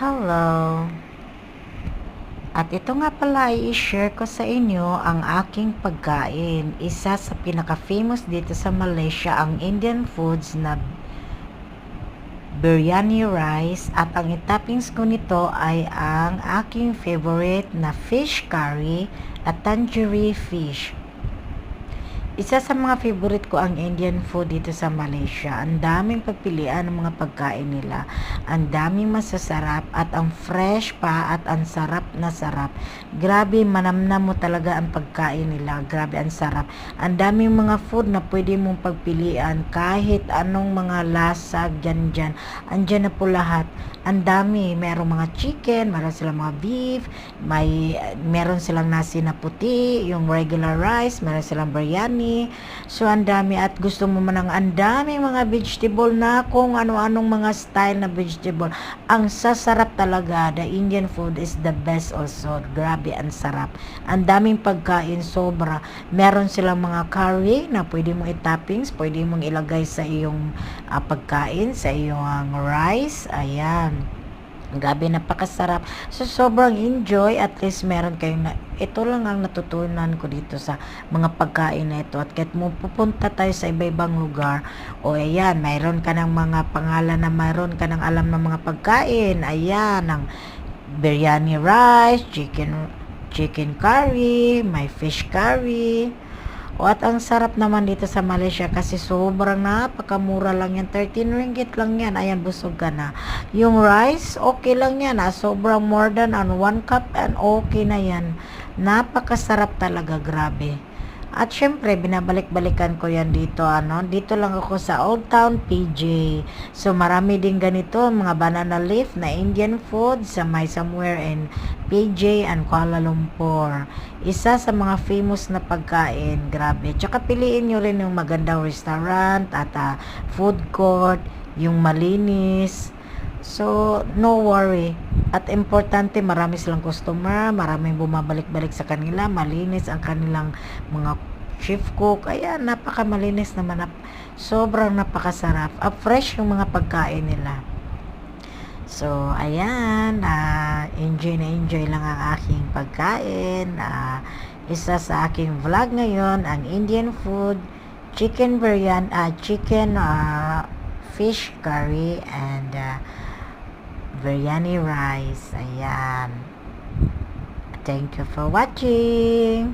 Hello. At ito nga pala i-share ko sa inyo ang aking pagkain. Isa sa pinaka-famous dito sa Malaysia ang Indian foods na biryani rice at ang toppings ko nito ay ang aking favorite na fish curry at tandoori fish. Isa sa mga favorite ko ang Indian food dito sa Malaysia. Ang daming pagpilian ng mga pagkain nila. Ang daming masasarap at ang fresh pa at ang sarap na sarap. Grabe, manamnam mo talaga ang pagkain nila. Grabe, ang sarap. Ang daming mga food na pwede mong pagpilian. Kahit anong mga lasa, dyan. Andyan na po lahat. Ang dami. Merong mga chicken, meron silang mga beef, meron silang nasi na puti, yung regular rice, meron silang biryani. So, ang dami at gusto mo man ang dami mga vegetable na kung ano-anong mga style na vegetable. Ang sasarap talaga. The Indian food is the best also. Grabe, ang sarap. Ang daming pagkain, sobra. Meron silang mga curry na pwede mong i-toppings, pwede mong ilagay sa iyong pagkain, sa iyong rice. Ayan. Grabe, napakasarap. So, sobrang enjoy. At least meron kayong ito lang ang natutunan ko dito sa mga pagkain na ito. At kahit mo pupunta tayo sa iba-ibang lugar, o ayan, mayroon ka ng mga pangalan na mayroon ka ng alam ng mga pagkain. Ayan, ang biryani rice, chicken curry, may fish curry. O at ang sarap naman dito sa Malaysia kasi sobrang napakamura lang yan. 13 ringgit lang yan. Ayan, busog ka na. Yung rice, okay lang yan. Sobrang more than 1 cup and okay na yan. Napakasarap talaga, grabe. At syempre, binabalik-balikan ko yan dito. Dito lang ako sa Old Town, PJ. So, marami din ganito, mga banana leaf na Indian food sa may somewhere in PJ and Kuala Lumpur. Isa sa mga famous na pagkain. Grabe. Tsaka piliin nyo rin yung magandang restaurant at food court, yung malinis. So, no worry. At importante, marami silang customer, maraming bumabalik-balik sa kanila, malinis ang kanilang mga chef cook. Ayan, napakamalinis naman. Sobrang napakasarap. Fresh yung mga pagkain nila. So, ayan, enjoy lang ang aking pagkain. Isa sa aking vlog ngayon, ang Indian food, chicken biryani, fish curry, and biryani rice. Ayan. Thank you for watching.